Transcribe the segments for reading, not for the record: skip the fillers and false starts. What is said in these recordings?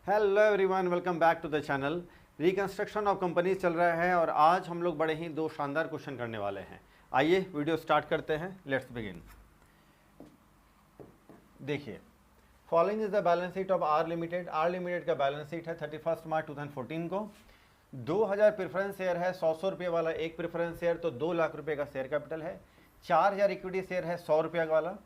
Hello everyone, welcome back to the channel. Reconstruction of companies चल रहा है और आज हम लोग बड़े ही दो शानदार क्वेश्चन करने वाले हैं। आइए वीडियो स्टार्ट करते हैं। Let's begin. देखिए, following is the balance sheet of R limited. R limited का बैलेंस शीट है 31 मार्च 2014 को। 2000 प्रेफरेंस शेयर है, 100 रुपये वाला एक प्रेफरेंस शेयर, तो 2 लाख रुपये का शेयर कैपिटल है। 4000 इक्विटी शेयर है 100 रुपये वाला।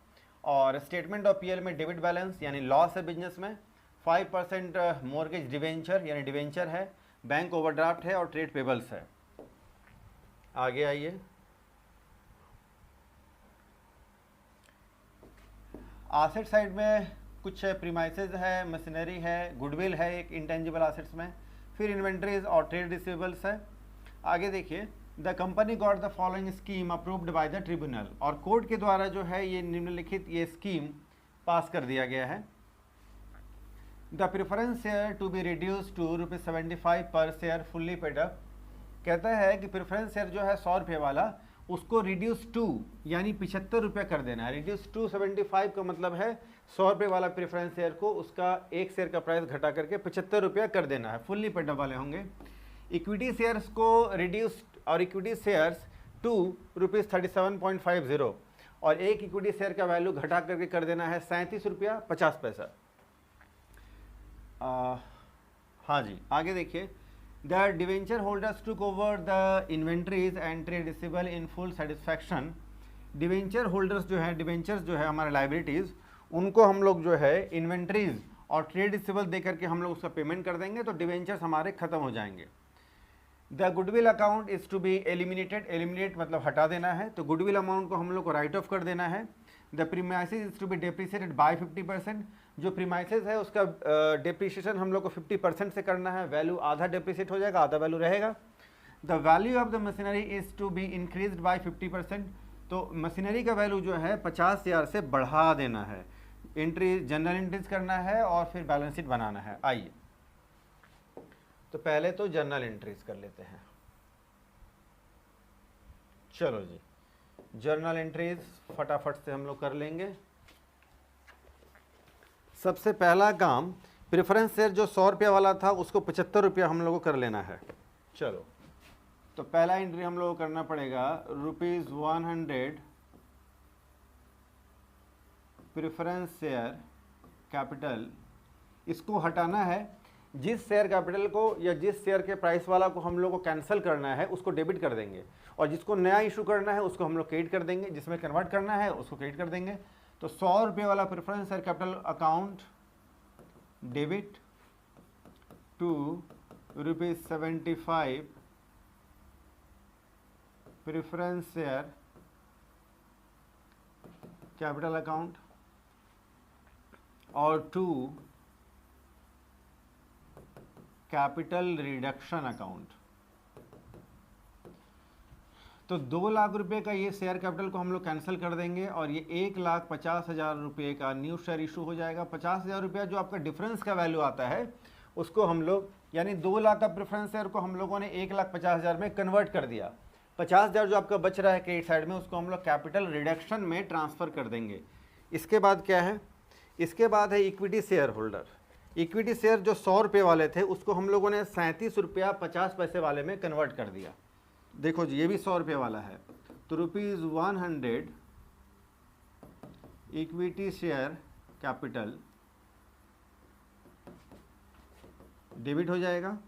और स्टेटमेंट ऑफ पीएल में डेबिट बैलेंस यानी लॉस है बिजनेस में। 5% मॉर्गेज डिवेंचर यानी डिवेंचर है, बैंक ओवरड्राफ्ट है और ट्रेड पेबल्स है। आगे आइए। एसेट साइड में कुछ प्रीमाइसेस है, मशीनरी है, गुडविल है एक इंटेंजिबल एसेट्स में, फिर इन्वेंट्रीज और ट्रेड रिसीवेबल्स है। आगे देखिए, the company got the following scheme approved by the tribunal. और कोर्ट के द्वारा जो है ये निम्नलिखित ये स्कीम पास कर दिया गया है। The preference share to be reduce to ₹75 per share fully paid up. कहता है कि प्रेफरेंस शेयर जो है 100 रुपये वाला, उसको रिड्यूस टू यानी 75 रुपये कर देना है। रिड्यूस टू 75 का मतलब है 100 रुपये वाला प्रेफरेंस शेयर को उसका एक शेयर का प्राइस घटा करके 75 रुपये कर देना है। फुल्ली पेड अप वाले होंगे। इक्विटी शेयर्स को रिड्यूस और इक्विटी शेयर्स टू ₹37.50 और एक इक्विटी शेयर का वैल्यू घटा करके कर देना है 37 रुपया 50 पैसा। हाँ जी, आगे देखिए। The debenture holders took over the inventories and trade receivable in full satisfaction. Debenture holders जो है, डिवेंचर्स जो है हमारे लाइबिलिटीज़, उनको हम लोग जो है इन्वेंट्रीज और ट्रेड रिसीवेबल दे करके हम लोग उसका पेमेंट कर देंगे, तो डिवेंचर्स हमारे ख़त्म हो जाएंगे। The goodwill account is to be eliminated. Eliminate मतलब हटा देना है, तो गुडविल अमाउंट को हम लोग को राइट ऑफ कर देना है। The premises is to be depreciated by 50%। जो प्रीमाइसेस है उसका डेप्रिसिएशन हम लोग को 50% से करना है। वैल्यू आधा डेप्रिसिएट हो जाएगा, आधा वैल्यू रहेगा। The value of the machinery is to be increased by 50%। तो मशीनरी का वैल्यू जो है 50,000 से बढ़ा देना है। एंट्री जनरल एंट्रीज करना है और फिर बैलेंस शीट बनाना है। आइए, तो पहले तो जनरल एंट्रीज कर लेते हैं। चलो जी, जर्नल एंट्रीज फटाफट से हम लोग कर लेंगे। सबसे पहला काम, प्रेफरेंस शेयर जो 100 रुपये वाला था उसको 75 रुपया हम लोग को कर लेना है। चलो, तो पहला एंट्री हम लोग को करना पड़ेगा ₹100 प्रेफरेंस शेयर कैपिटल। इसको हटाना है। जिस शेयर कैपिटल को या जिस शेयर के प्राइस वाला को हम लोग को कैंसिल करना है उसको डेबिट कर देंगे, और जिसको नया इशू करना है उसको हम लोग क्रेडिट कर देंगे। जिसमें कन्वर्ट करना है उसको क्रेडिट कर देंगे। तो 100 रुपये वाला preference share capital account debit to ₹75 preference share capital account और टू कैपिटल रिडक्शन अकाउंट। तो 2 लाख रुपए का ये शेयर कैपिटल को हम लोग कैंसिल कर देंगे और ये 1,50,000 रुपये का न्यू शेयर इशू हो जाएगा। 50,000 रुपया जो आपका डिफरेंस का वैल्यू आता है उसको हम लोग, यानी 2 लाख का प्रेफरेंस शेयर को हम लोगों ने 1,50,000 में कन्वर्ट कर दिया। 50,000 जो आपका बच रहा है क्रेडिट साइड में, उसको हम लोग कैपिटल रिडक्शन में ट्रांसफ़र कर देंगे। इसके बाद क्या है? इसके बाद है equity share holder. Equity share जो 100 रुपये वाले थे उसको हम लोगों ने 37 रुपया 50 पैसे वाले में कन्वर्ट कर दिया। देखो जी, ये भी 100 रुपये वाला है, तो ₹100 इक्विटी शेयर कैपिटल डेबिट हो जाएगा।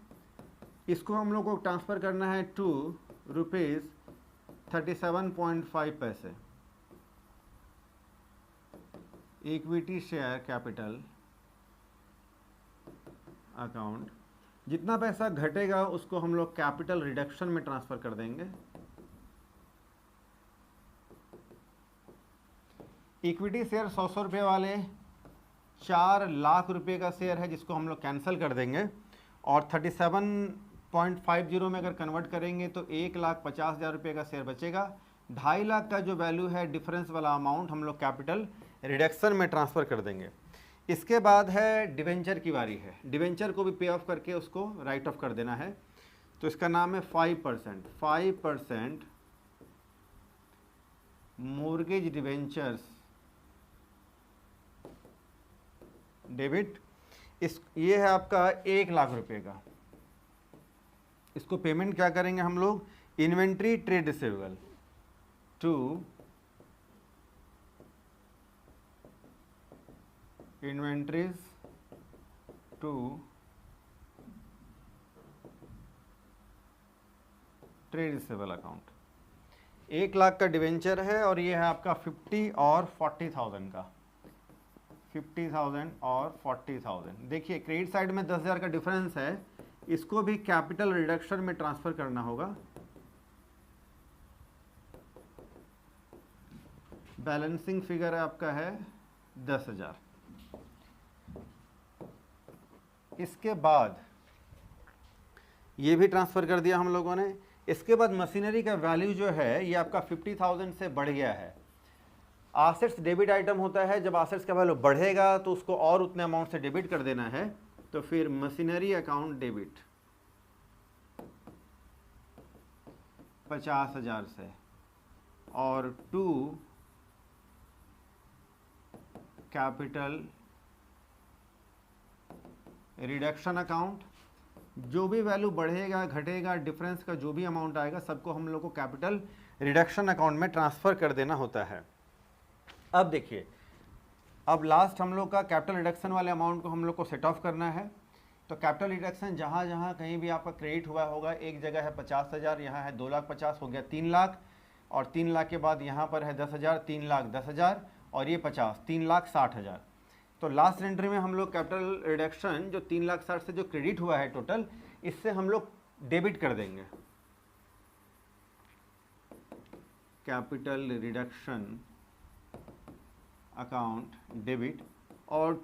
इसको हम लोग को ट्रांसफ़र करना है टू ₹37.5 पैसे इक्विटी शेयर कैपिटल अकाउंट। जितना पैसा घटेगा उसको हम लोग कैपिटल रिडक्शन में ट्रांसफ़र कर देंगे। इक्विटी शेयर 100 रुपये वाले 4 लाख रुपये का शेयर है जिसको हम लोग कैंसिल कर देंगे, और 37.50 में अगर कन्वर्ट करेंगे तो 1,50,000 रुपये का शेयर बचेगा। 2.5 लाख का जो वैल्यू है डिफरेंस वाला अमाउंट हम लोग कैपिटल रिडक्शन में ट्रांसफ़र कर देंगे। इसके बाद है डिवेंचर की बारी है। डिवेंचर को भी पे ऑफ करके उसको राइट ऑफ कर देना है। तो इसका नाम है 5% मॉर्गेज डिवेंचर्स डेबिट। ये है आपका 1,00,000 रुपये का। इसको पेमेंट क्या करेंगे हम लोग, inventory trade receivable to inventories to trade receivable account. 1,00,000 का डिवेंचर है और ये है आपका 50 और 40,000 का, 50,000 और 40,000। देखिए क्रेडिट साइड में 10,000 का डिफरेंस है, इसको भी कैपिटल रिडक्शन में ट्रांसफर करना होगा। बैलेंसिंग फिगर आपका है 10,000। इसके बाद ये भी ट्रांसफर कर दिया हम लोगों ने। इसके बाद मशीनरी का वैल्यू जो है ये आपका 50,000 से बढ़ गया है। एसेट्स डेबिट आइटम होता है, जब एसेट्स का वैल्यू बढ़ेगा तो उसको और उतने अमाउंट से डेबिट कर देना है, तो फिर मशीनरी अकाउंट डेबिट 50,000 से, और टू कैपिटल रिडक्शन अकाउंट, जो भी वैल्यू बढ़ेगा घटेगा डिफरेंस का जो भी अमाउंट आएगा सबको हम लोग को कैपिटल रिडक्शन अकाउंट में ट्रांसफ़र कर देना होता है। अब देखिए, अब लास्ट हम लोग का कैपिटल रिडक्शन वाले अमाउंट को हम लोग को सेट ऑफ करना है। तो कैपिटल रिडक्शन जहाँ जहाँ कहीं भी आपका क्रेडिट हुआ होगा, एक जगह है 50,000, यहाँ है 2,50,000 हो गया 3,00,000, और 3,00,000 के बाद यहाँ पर है 10,000, 3,00,000 10,000 और ये 50, 3,60,000। तो लास्ट एंट्री में हम लोग कैपिटल रिडक्शन जो 3,60,000 से जो क्रेडिट हुआ है टोटल, इससे हम लोग डेबिट कर देंगे कैपिटल रिडक्शन अकाउंट डेबिट, और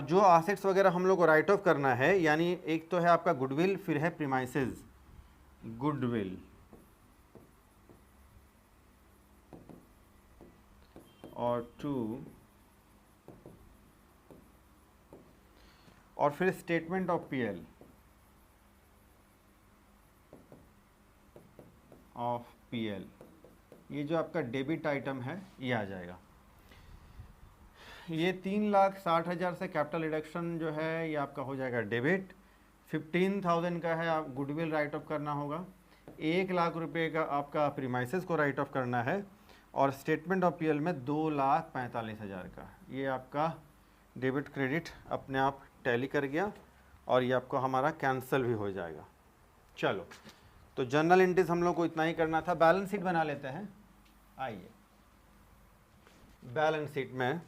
जो एसेट्स वगैरह हम लोग को राइट ऑफ करना है, यानी एक तो है आपका गुडविल, फिर है प्रीमाइसेस गुडविल, और और फिर स्टेटमेंट ऑफ पीएल ये जो आपका डेबिट आइटम है ये आ जाएगा। ये 3,60,000 से कैपिटल रिडक्शन जो है ये आपका हो जाएगा डेबिट। 15,000 का है आप गुडविल राइट ऑफ करना होगा, 1,00,000 रुपये का आपका प्रीमाइसेस को राइट ऑफ करना है, और स्टेटमेंट ऑफ पीएल में 2,45,000 का ये आपका डेबिट क्रेडिट अपने आप टैली कर गया, और ये आपको हमारा कैंसिल भी हो जाएगा। चलो, तो जर्नल एंट्रीज हम लोग को इतना ही करना था। बैलेंस शीट बना लेते हैं। आइए, बैलेंस शीट में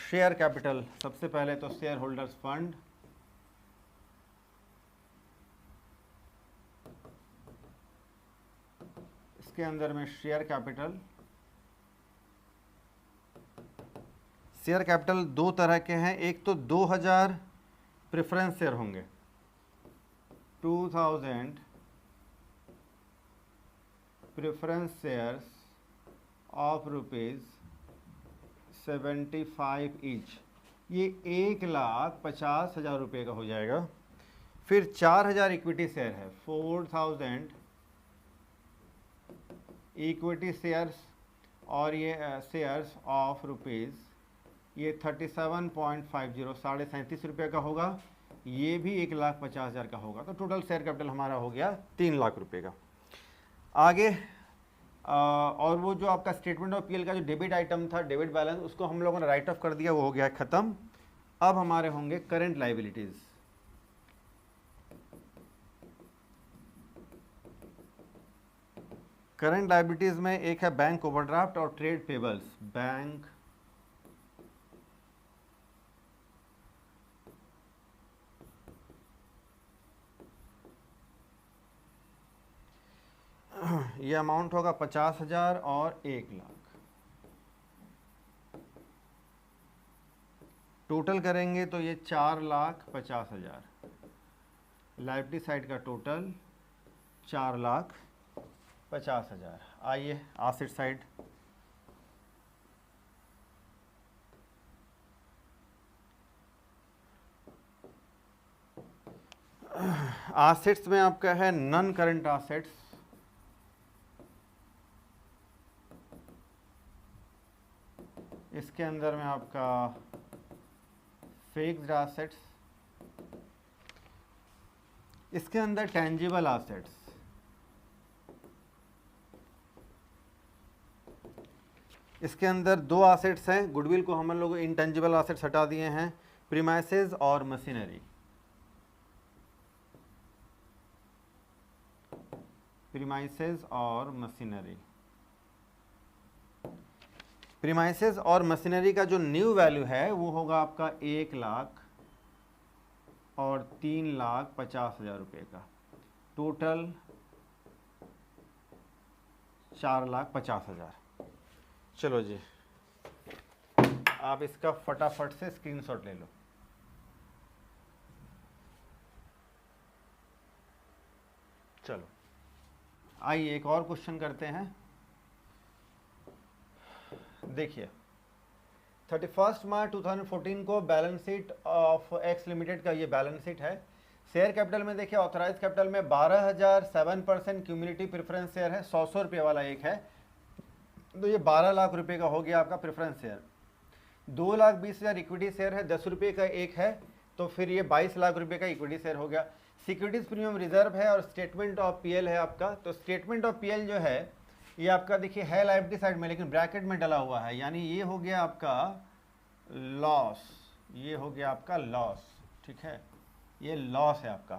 शेयर कैपिटल, सबसे पहले तो शेयर होल्डर्स फंड, इसके अंदर में शेयर कैपिटल दो तरह के हैं। एक तो 2,000 प्रेफरेंस शेयर होंगे, 2,000 प्रेफरेंस शेयर्स ऑफ ₹75 ईच, ये 1,50,000 रुपये का हो जाएगा। फिर 4,000 इक्विटी शेयर है, 4,000 इक्विटी शेयर्स, और ये शेयर्स ऑफ ये 37.50 37.5 रुपये का होगा, ये भी 1,50,000 का होगा। तो टोटल शेयर कैपिटल हमारा हो गया 3,00,000 रुपये का। आगे और वो जो आपका स्टेटमेंट ऑफ पीएल का जो डेबिट आइटम था, डेबिट बैलेंस, उसको हम लोगों ने राइट ऑफ कर दिया, वो हो गया ख़त्म। अब हमारे होंगे करंट लाइबिलिटीज़। करंट लाइबिलिटीज़ में एक है बैंक ओवरड्राफ्ट और ट्रेड पेबल्स। बैंक ये अमाउंट होगा 50,000 और 1,00,000, टोटल करेंगे तो ये 4,50,000। लाइबिलिटी साइड का टोटल 4,50,000। आइए एसेट साइड, एसेट्स में आपका है नॉन करंट एसेट्स, इसके अंदर में आपका फिक्स्ड एसेट्स, इसके अंदर टेंजिबल एसेट्स, इसके अंदर दो एसेट्स हैं, गुडविल को हम लोग इंटेंजिबल एसेट्स हटा दिए हैं, प्रीमाइसेस और मशीनरी। प्रीमाइसेस और मशीनरी, प्रीमाइसेस और मशीनरी का जो न्यू वैल्यू है वो होगा आपका 1,00,000 और 3,50,000 रुपये का, टोटल 4,50,000। चलो जी, आप इसका फटाफट से स्क्रीनशॉट ले लो। चलो आइए एक और क्वेश्चन करते हैं। देखिए 31 मार्च 2014 को balance sheet of x limited का ये बैलेंस शीट है। शेयर कैपिटल में देखिए ऑथराइज कैपिटल में 12,007% क्यूमुलेटिव प्रेफरेंस शेयर है, 100 रुपये वाला एक है, तो ये 12 लाख रुपए का हो गया आपका प्रेफरेंस शेयर। 2,20,000 इक्विटी शेयर है, 10 रुपये का एक है, तो फिर ये 22 लाख रुपए का इक्विटी शेयर हो गया। सिक्योरिटीज प्रीमियम रिजर्व है और स्टेटमेंट ऑफ पीएल है आपका। तो स्टेटमेंट ऑफ पीएल जो है ये आपका देखिए है लायबिलिटी साइड में, लेकिन ब्रैकेट में डला हुआ है, यानी ये हो गया आपका लॉस, ये हो गया आपका लॉस, ठीक है, ये लॉस है आपका।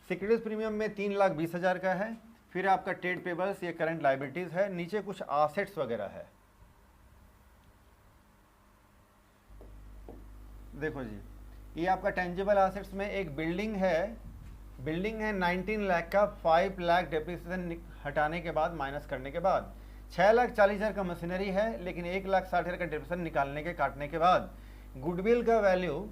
सिक्योरिटीज प्रीमियम में 3,20,000 का है, फिर आपका ट्रेड पेबल्स, ये करंट लायबिलिटीज है, नीचे कुछ एसेट्स वगैरह है। देखो जी, ये आपका टेंजिबल एसेट्स में एक बिल्डिंग है, 19 लाख का, 5 लाख डेप्रिसिएशन हटाने के बाद, माइनस करने के बाद। 6,40,000 का मशीनरी है, लेकिन 1,60,000 का डेप्रिसिएशन निकालने के काटने के बाद। गुडविल का वैल्यू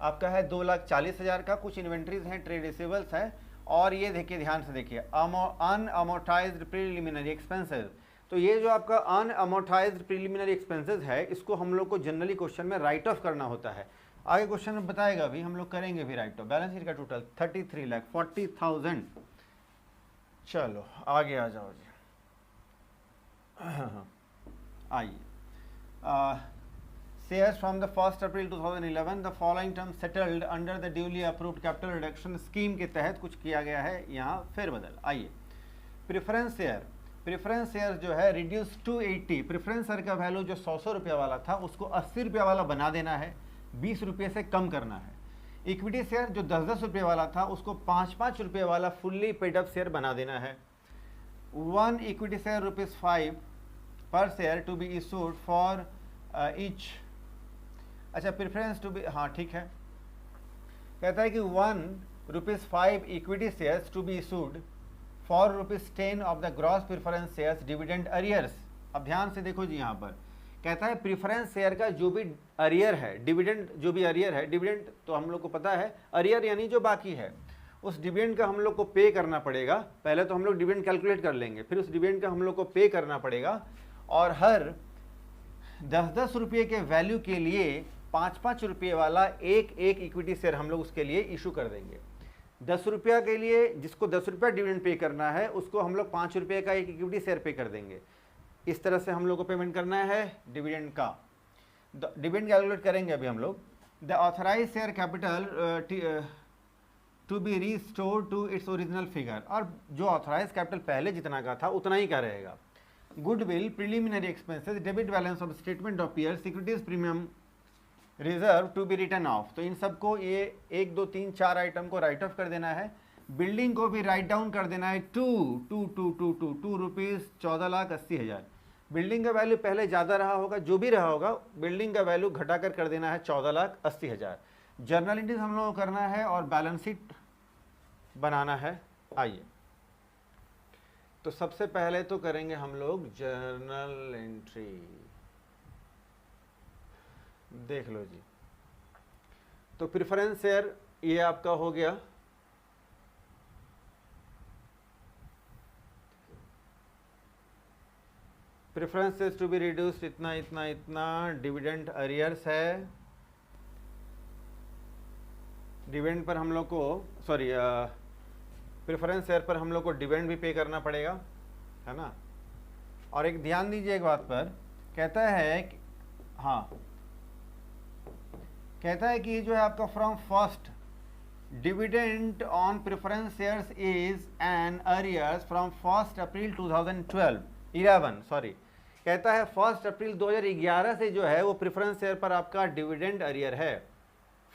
आपका है 2,40,000 का, कुछ इन्वेंट्रीज हैं, ट्रेड रिसीवेबल्स हैं, और ये देखिए ध्यान से देखिए अनअमोर्टाइज्ड प्रीलिमिनरी एक्सपेंसेस। तो ये जो आपका अनअमोर्टाइज्ड प्रीलिमिनरी एक्सपेंसेस है, इसको हम लोग को जनरली क्वेश्चन में राइट ऑफ करना होता है। आगे क्वेश्चन में बताएगा भी, हम लोग करेंगे भी राइट ऑफ। बैलेंस शीट का टोटल 33,40,000। चलो आगे आ जाओ जी। आइए, shares from the 1 April 2011 the following term settled under the duly approved capital reduction scheme के तहत कुछ किया गया है, यहाँ फेरबदल। आइए, प्रेफरेंस शेयर जो है रिड्यूस टू 80, प्रेफरेंस शेयर का वैल्यू जो 100 रुपये वाला था उसको 80 रुपये वाला बना देना है, 20 रुपये से कम करना है। इक्विटी शेयर जो 10-10 रुपये वाला था उसको 5-5 रुपये वाला फुल्ली पेड अप शेयर बना देना है। 1 equity share ₹5 per share to be issued for each. अच्छा, प्रेफरेंस टू बी, हाँ ठीक है, कहता है कि 1 ₹5 equity shares to be issued for ₹10 of the gross preference shares dividend arrears. अब ध्यान से देखो जी, यहाँ पर कहता है प्रेफरेंस शेयर का जो भी अरियर है, डिविडेंड जो भी अरियर है, डिविडेंड तो हम लोग को पता है, अरियर यानी जो बाकी है, उस डिविडेंड का हम लोग को पे करना पड़ेगा। पहले तो हम लोग डिविडेंड कैलकुलेट कर लेंगे, फिर उस डिविडेंड का हम लोग को पे करना पड़ेगा, और हर 10-10 रुपये के वैल्यू के लिए 5-5 रुपये वाला एक इक्विटी शेयर हम लोग उसके लिए इशू कर देंगे। 10 रुपया के लिए जिसको 10 रुपया डिविडेंड पे करना है उसको हम लोग 5 रुपये का एक इक्विटी शेयर पे कर देंगे। इस तरह से हम लोग को पेमेंट करना है डिविडेंड का। डिविडेंड कैलकुलेट करेंगे अभी हम लोग। The authorise share capital to be restore to its original figure, और जो ऑथराइज कैपिटल पहले जितना का था उतना ही का रहेगा। Goodwill, preliminary expenses, debit balance of statement of peer, securities premium reserve to be written off. तो इन सबको ये 1, 2, 3, 4 आइटम को राइट ऑफ कर देना है। बिल्डिंग को भी राइट डाउन कर देना है, 2 रुपीज़ 14,80,000। बिल्डिंग का वैल्यू पहले ज़्यादा रहा होगा, जो भी रहा होगा, बिल्डिंग का वैल्यू घटाकर कर देना है 14,80,000। जर्नल एंट्रीज हम लोगों को करना है और बैलेंस शीट बनाना है। आइए, तो सबसे पहले तो करेंगे हम लोग जर्नल एंट्री। देख लो जी, तो प्रेफरेंस शेयर ये आपका हो गया, preference shares to be reduced इतना इतना इतना, डिविडेंड अरियर्स है, डिविडेंड पर हम लोग को, सॉरी, प्रेफरेंस शेयर पर हम लोग को डिविडेंड भी पे करना पड़ेगा, है ना। और एक ध्यान दीजिए एक बात पर, कहता है कि हाँ, कहता है कि जो है आपका from first dividend on preference shares is an arrears from 1 April 2011 sorry, कहता है 1 अप्रैल 2011 से जो है वो प्रेफरेंस शेयर पर आपका डिविडेंड अरियर है।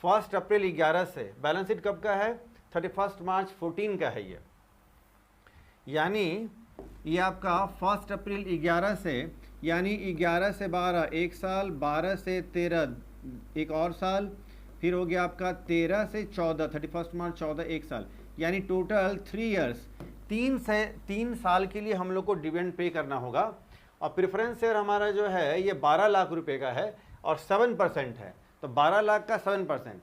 1 अप्रैल 11 से, बैलेंस शीट कब का है? 31 मार्च 14 का है ये, यानी ये आपका 1 अप्रैल 11 से, यानी 11 से 12 एक साल, 12 से 13 एक और साल, फिर हो गया आपका 13 से 14, 31 मार्च 14 एक साल, यानी टोटल 3 ईयर्स, 3 साल के लिए हम लोग को डिविडेंड पे करना होगा। और प्रेफरेंस शेयर हमारा जो है ये 12 लाख रुपए का है और 7% है, तो 12 लाख का 7%,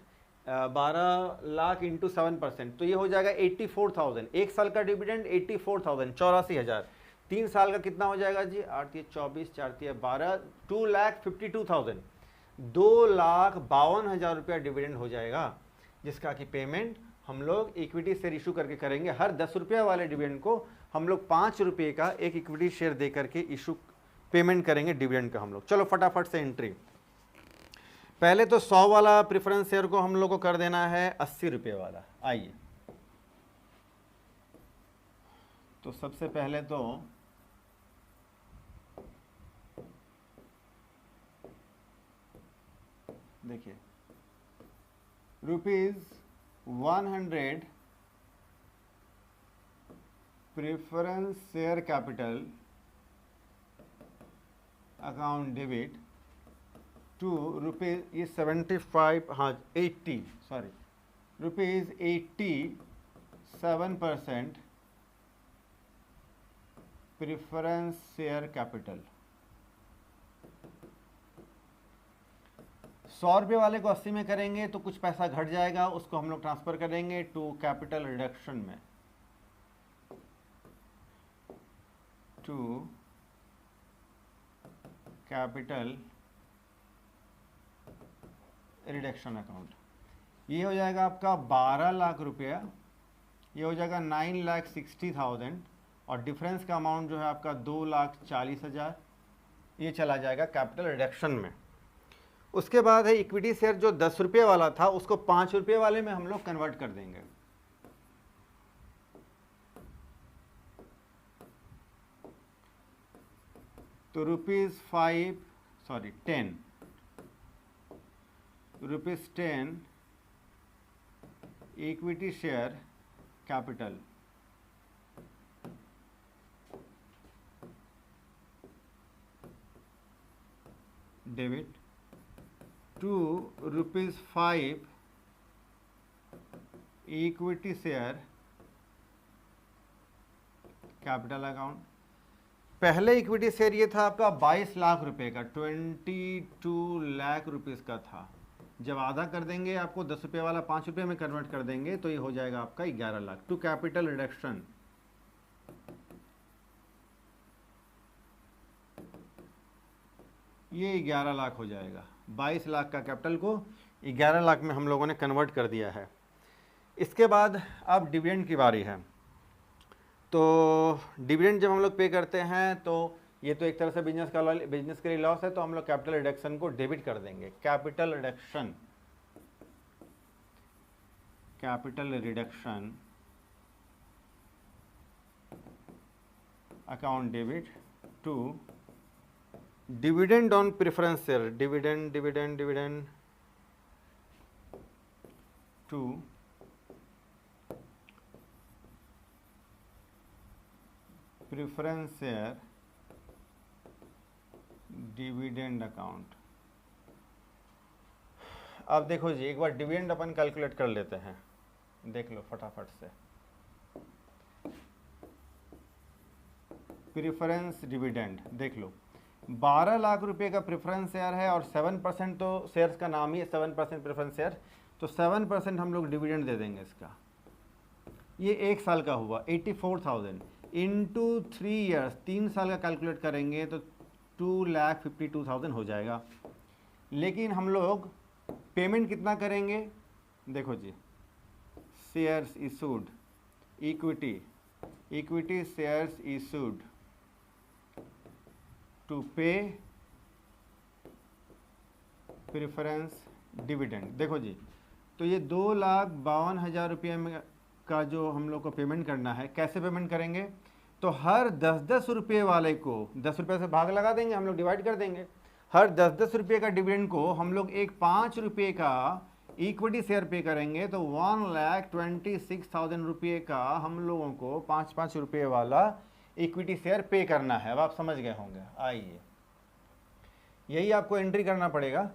12 लाख इंटू 7%, तो ये हो जाएगा 84,000। एक साल का डिविडेंड 84,000, 84,000। 3 साल का कितना हो जाएगा जी? 8 या 24, 4 या 12, 2,52,000, 2,52,000 रुपया डिविडेंड हो जाएगा, जिसका कि पेमेंट हम लोग इक्विटी शेयर इशू करके करेंगे। हर 10 रुपये वाले डिविडेंड को हम लोग 5 रुपये का एक इक्विटी शेयर दे करके इशू पेमेंट करेंगे डिविडेंड का हम लोग। चलो फटाफट से एंट्री। पहले तो 100 वाला प्रेफरेंस शेयर को हम लोग को कर देना है 80 रुपये वाला। आइए, तो सबसे पहले तो देखिए, ₹100 preference share capital account debit to rupees, ये 75, हाँ 80, सॉरी ₹87 प्रेफरेंस शेयर कैपिटल। 100 रुपये वाले को 80 में करेंगे तो कुछ पैसा घट जाएगा, उसको हम लोग ट्रांसफर करेंगे टू कैपिटल रिडक्शन में, टू कैपिटल रिडक्शन अकाउंट। ये हो जाएगा आपका 12 लाख रुपया, ये हो जाएगा 9,60,000, और डिफरेंस का अमाउंट जो है आपका 2,40,000, ये चला जाएगा कैपिटल रिडक्शन में। उसके बाद है इक्विटी शेयर, जो 10 रुपये वाला था उसको 5 रुपये वाले में हम लोग कन्वर्ट कर देंगे। तो ₹10 equity share capital debit to ₹5 equity share capital account. पहले इक्विटी शेयर ये था आपका 22 लाख रुपए का, 22 लाख रुपीस का था। जब आधा कर देंगे आपको 10 रुपये वाला 5 रुपये में कन्वर्ट कर देंगे तो ये हो जाएगा आपका 11 लाख। टू कैपिटल रिडक्शन, ये 11 लाख हो जाएगा। 22 लाख का कैपिटल को 11 लाख में हम लोगों ने कन्वर्ट कर दिया है। इसके बाद अब डिविडेंड की बारी है। तो डिविडेंड जब हम लोग पे करते हैं तो ये तो एक तरह से बिजनेस के लिए लॉस है, तो हम लोग कैपिटल रिडक्शन को डेबिट कर देंगे। Capital reduction account debit to dividend on preference share, dividend to preference share dividend account. अब देखो जी, एक बार डिविडेंड अपन कैलकुलेट कर लेते हैं, देख लो फटाफट से। प्रेफरेंस डिविडेंड देख लो, 12 लाख रुपए का प्रेफरेंस शेयर है और 7% तो शेयर्स का नाम ही है 7% प्रेफरेंस शेयर, तो 7% हम लोग डिविडेंड दे देंगे इसका। ये एक साल का हुआ 84,000 इंटू 3 ईयर्स, 3 साल का कैलकुलेट करेंगे तो 2,52,000 हो जाएगा। लेकिन हम लोग पेमेंट कितना करेंगे, देखो जी, shares issued, equity shares issued to pay preference dividend. देखो जी, तो ये 2,52,000 रुपये में का जो हम लोग को पेमेंट करना है, कैसे पेमेंट करेंगे? तो हर 10-10 रुपये वाले को 10 रुपये से भाग लगा देंगे, हम लोग डिवाइड कर देंगे। हर 10-10 रुपये का डिविडेंड को हम लोग एक 5 रुपये का इक्विटी शेयर पे करेंगे, तो 1,26,000 रुपये का हम लोगों को 5-5 रुपये वाला इक्विटी शेयर पे करना है। अब आप समझ गए होंगे। आइए, यही आपको एंट्री करना पड़ेगा।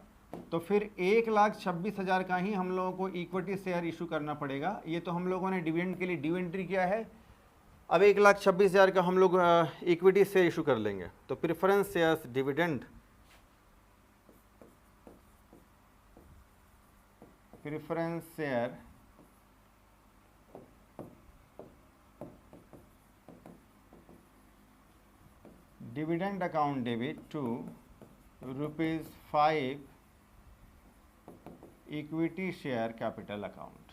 तो फिर 1,26,000 का ही हम लोगों को इक्विटी शेयर इशू करना पड़ेगा। ये तो हम लोगों ने डिविडेंड के लिए ड्यू एंट्री किया है। अब 1,26,000 का हम लोग इक्विटी शेयर इशू कर लेंगे। तो preference shares dividend, preference share dividend account debit to ₹5 equity share capital account.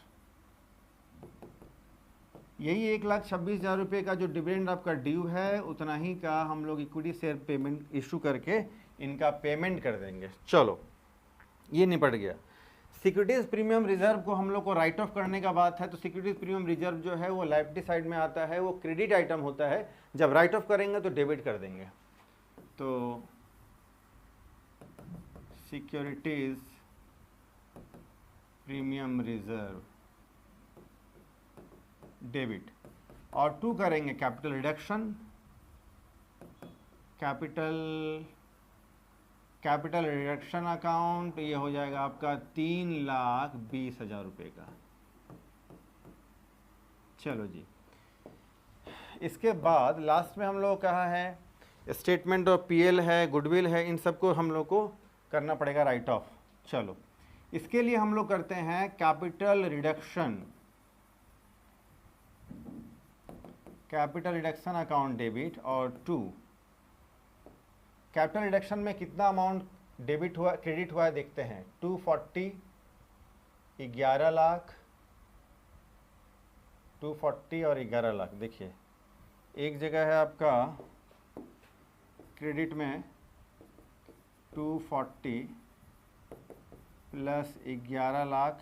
यही 1,26,000 रुपये का जो डिविडेंड आपका ड्यू है, उतना ही का हम लोग इक्विटी शेयर पेमेंट इशू करके इनका पेमेंट कर देंगे। चलो, ये निपट गया। सिक्योरिटीज प्रीमियम रिजर्व को हम लोग को राइट ऑफ करने का बात है। तो सिक्योरिटीज प्रीमियम रिजर्व जो है वो लायबिलिटी साइड में आता है, वो क्रेडिट आइटम होता है। जब राइट ऑफ करेंगे तो डेबिट कर देंगे। तो सिक्योरिटीज प्रीमियम रिजर्व डेबिट, और 2 करेंगे capital reduction, capital reduction account. ये हो जाएगा आपका 3,20,000 रुपये का। चलो जी, इसके बाद लास्ट में हम लोग कहा है स्टेटमेंट ऑफ पीएल है, गुडविल है, इन सबको हम लोग को करना पड़ेगा राइट ऑफ। चलो, इसके लिए हम लोग करते हैं capital reduction, capital reduction account debit. और 2 कैपिटल रिडक्शन में कितना अमाउंट डेबिट हुआ, क्रेडिट हुआ है देखते हैं। 240, 11 लाख, 240 और 11 लाख। देखिए, एक जगह है आपका क्रेडिट में 240 प्लस 11 लाख,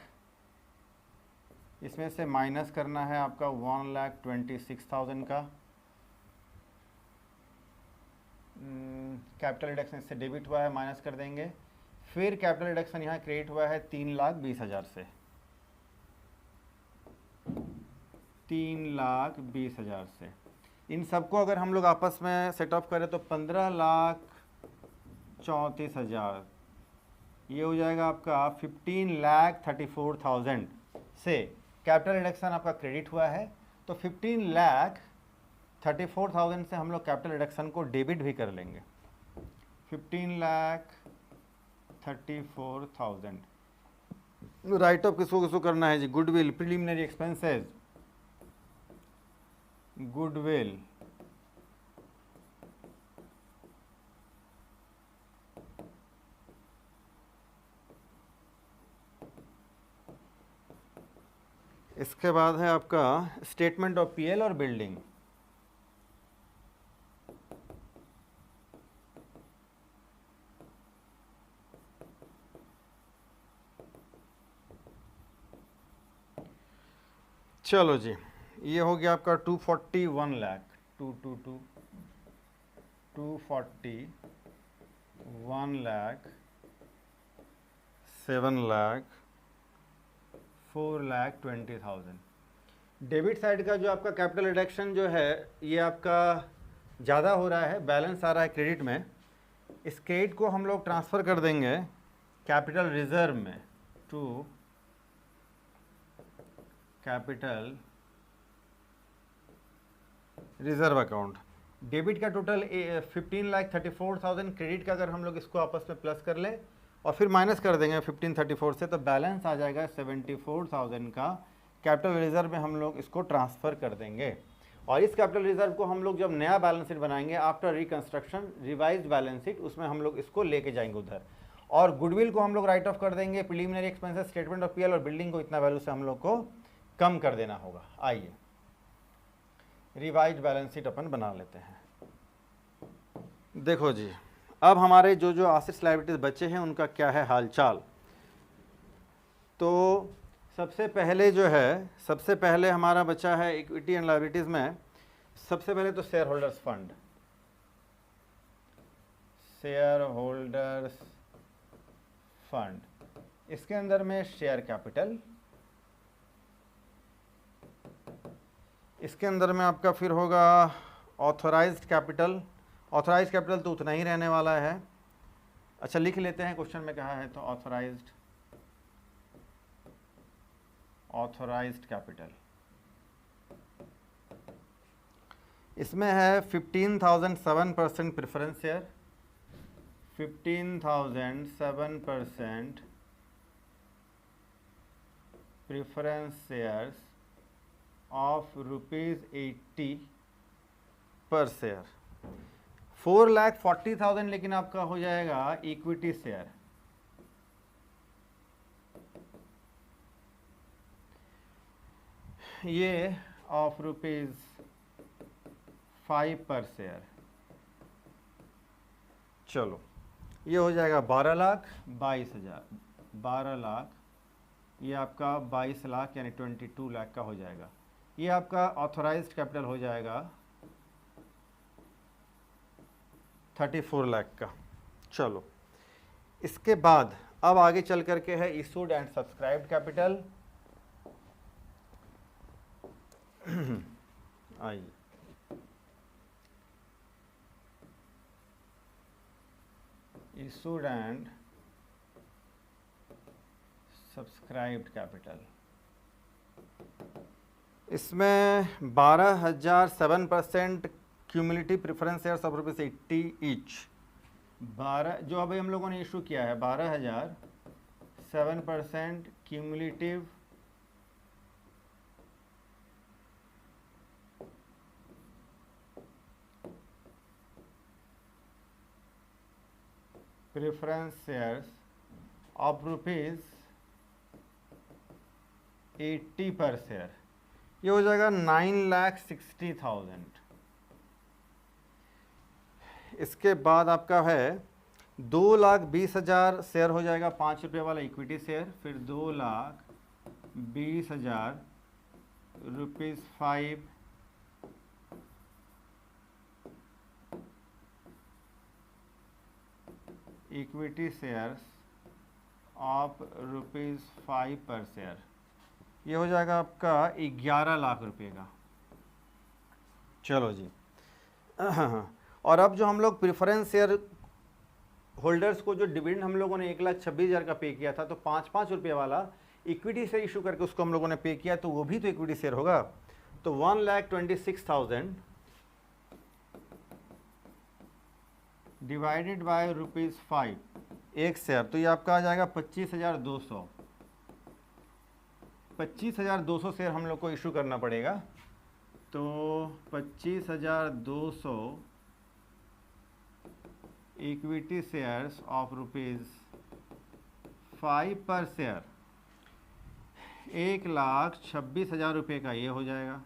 इसमें से माइनस करना है आपका 1,26,000 का। कैपिटल रिडक्शन से डेबिट हुआ है, माइनस कर देंगे। फिर कैपिटल रिडक्शन यहाँ क्रेडिट हुआ है 3,20,000 से, 3,20,000 से। इन सबको अगर हम लोग आपस में सेट ऑफ करें तो 15,34,000, ये हो जाएगा आपका 15,34,000 से कैपिटल रिडक्शन आपका क्रेडिट हुआ है। तो 15,34,000 से हम लोग कैपिटल रिडक्शन को डेबिट भी कर लेंगे। 15,34,000 राइट ऑफ किसको किसको करना है जी? गुडविल, प्रिलिमिनरी एक्सपेंसेस, गुडविल, इसके बाद है आपका स्टेटमेंट ऑफ पीएल और बिल्डिंग। चलो जी, ये हो गया आपका 241 लाख, 241 लाख, 7 लाख, 4,20,000। डेबिट साइड का जो आपका कैपिटल रिडक्शन जो है, ये आपका ज़्यादा हो रहा है, बैलेंस आ रहा है क्रेडिट में। इस क्रेडिट को हम लोग ट्रांसफ़र कर देंगे कैपिटल रिजर्व में, to capital reserve account. Debit का टोटल 15,34,000, क्रेडिट का अगर हम लोग इसको आपस में प्लस कर ले और फिर माइनस कर देंगे 1534 से, तो बैलेंस आ जाएगा 74,000 का। कैपिटल रिजर्व में हम लोग इसको ट्रांसफ़र कर देंगे। और इस कैपिटल रिजर्व को हम लोग जब नया बैलेंस शीट बनाएंगे after reconstruction, revised balance sheet, उसमें हम लोग इसको लेके जाएंगे उधर। और गुडविल को हम लोग राइट ऑफ कर देंगे, preliminary expenses, statement of PL और बिल्डिंग को इतना वैल्यू से हम लोग को कम कर देना होगा। आइए रिवाइज्ड बैलेंस शीट अपन बना लेते हैं। देखो जी, अब हमारे जो जो एसेट्स लायबिलिटीज बचे हैं उनका क्या है हालचाल। तो सबसे पहले हमारा बचा है इक्विटी एंड लायबिलिटीज में, सबसे पहले तो share holders fund, share holders fund, इसके अंदर में शेयर कैपिटल, इसके अंदर में आपका फिर होगा ऑथराइज्ड कैपिटल। ऑथराइज्ड कैपिटल तो उतना ही रहने वाला है, अच्छा लिख लेते हैं, क्वेश्चन में कहा है तो ऑथराइज्ड कैपिटल, इसमें है 15,007% preference share, 15,007% preference shares of ₹80 पर शेयर। 4,40,000 लेकिन आपका हो जाएगा इक्विटी शेयर, ये ऑफ ₹5 पर शेयर। चलो ये हो जाएगा 12,22,000, 12 लाख, ये आपका 22 लाख यानी 22 लाख का हो जाएगा। ये आपका ऑथराइज्ड कैपिटल हो जाएगा 34 लाख का। चलो इसके बाद अब आगे चल करके है इशूड एंड सब्सक्राइब्ड कैपिटल। आइए इशूड एंड सब्सक्राइब्ड कैपिटल, इसमें 12,007% cumulative preference shares of ₹80 each. 12 जो अभी हम लोगों ने इशू किया है 12,007% क्यूमुलेटिव प्रेफरेंस शेयर्स ऑफ ₹80 पर शेयर, ये हो जाएगा 9,60,000। इसके बाद आपका है 2,20,000 शेयर हो जाएगा ₹5 वाला इक्विटी शेयर, फिर 2,20,000 ₹5 equity shares of ₹5 per share, ये हो जाएगा आपका 11 लाख रुपए का। चलो जी और अब जो हम लोग प्रेफरेंस शेयर होल्डर्स को जो डिविडेंड हम लोगों ने 1,26,000 का पे किया था, तो 5-5 रुपये वाला इक्विटी शेयर इशू करके उसको हम लोगों ने पे किया, तो वो भी तो इक्विटी शेयर होगा। तो 1,26,000 डिवाइडेड बाय ₹5 एक शेयर, तो ये आपका आ जाएगा 25,200। 25,200 शेयर हम लोग को इशू करना पड़ेगा, तो 25,200 equity shares of ₹5 per share, 1,26,000 रुपये का ये हो जाएगा।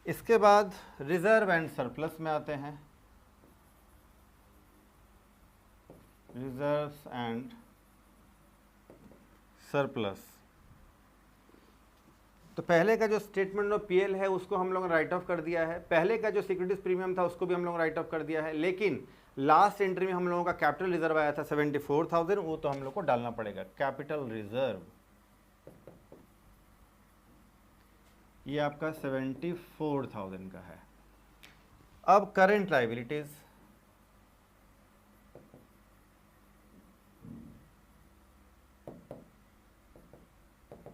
इसके बाद रिजर्व एंड सरप्लस में आते हैं, रिजर्व्स एंड सरप्लस। तो पहले का जो स्टेटमेंट ऑफ पीएल है उसको हम लोगों ने राइट ऑफ कर दिया है, पहले का जो सिक्योरिटीज प्रीमियम था उसको भी हम लोग राइट ऑफ कर दिया है, लेकिन लास्ट एंट्री में हम लोगों का कैपिटल रिजर्व आया था 74,000, वो तो हम लोग को डालना पड़ेगा। कैपिटल रिजर्व ये आपका 74,000 का है। अब करेंट लायबिलिटीज,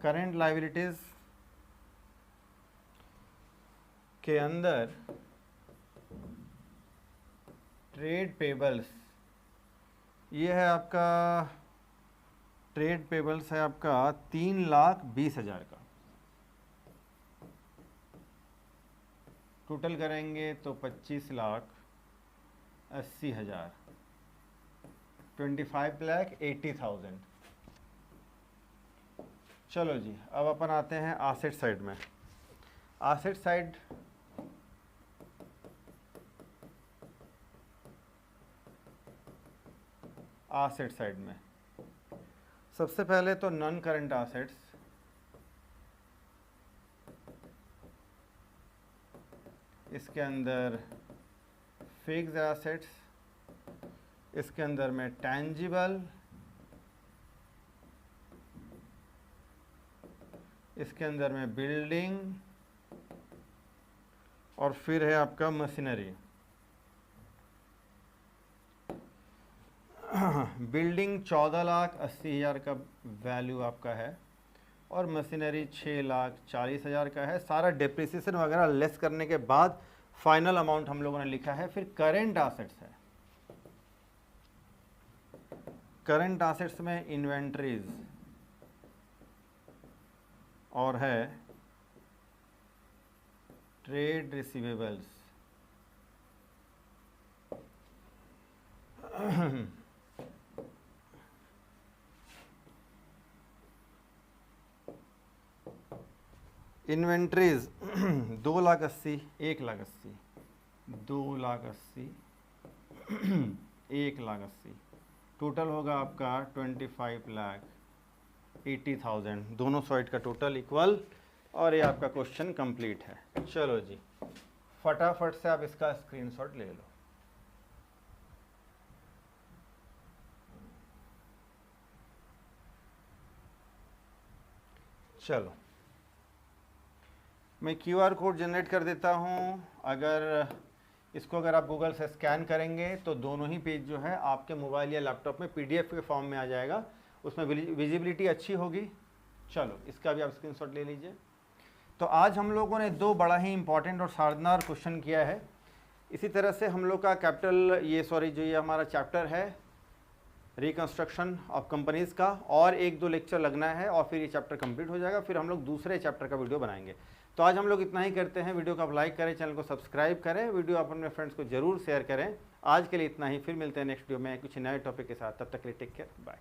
करेंट लायबिलिटीज के अंदर ट्रेड पेबल्स, ये है आपका ट्रेड पेबल्स है आपका 3,20,000 का, टोटल करेंगे तो 25,80,000, 25,80,000। चलो जी अब अपन आते हैं आसेट साइड में। आसेट साइड एसेट साइड में सबसे पहले तो नॉन करंट एसेट्स, इसके अंदर फिक्स्ड एसेट्स, इसके अंदर में टैंजिबल, इसके अंदर में बिल्डिंग, और फिर है आपका मशीनरी। बिल्डिंग 14,80,000 का वैल्यू आपका है और मशीनरी 6,40,000 का है। सारा डिप्रिसिएशन वगैरह लेस करने के बाद फाइनल अमाउंट हम लोगों ने लिखा है। फिर करंट एसेट्स है, करंट एसेट्स में इन्वेंट्रीज और है ट्रेड रिसीवेबल्स। इन्वेंट्रीज 2,80,000, 1,80,000, 2,80,000, 1,80,000, टोटल होगा आपका 25,80,000, दोनों साइड का टोटल इक्वल। और ये आपका क्वेश्चन कंप्लीट है। चलो जी, फटाफट से आप इसका स्क्रीनशॉट ले लो। चलो मैं QR कोड जनरेट कर देता हूँ। अगर आप गूगल से स्कैन करेंगे तो दोनों ही पेज जो है आपके मोबाइल या लैपटॉप में PDF के फॉर्म में आ जाएगा, उसमें विजिबिलिटी अच्छी होगी। चलो इसका भी आप स्क्रीनशॉट ले लीजिए। तो आज हम लोगों ने दो बड़ा ही इंपॉर्टेंट और शानदार क्वेश्चन किया है। इसी तरह से हम लोग का जो ये हमारा चैप्टर है रिकंस्ट्रक्शन ऑफ कंपनीज़ का, और 1-2 लेक्चर लगना है और फिर ये चैप्टर कंप्लीट हो जाएगा। फिर हम लोग दूसरे चैप्टर का वीडियो बनाएंगे। तो आज हम लोग इतना ही करते हैं। वीडियो को आप लाइक करें, चैनल को सब्सक्राइब करें, वीडियो आप अपने फ्रेंड्स को जरूर शेयर करें। आज के लिए इतना ही, फिर मिलते हैं नेक्स्ट वीडियो में कुछ नए टॉपिक के साथ। तब तक के लिए टेक केयर, बाय।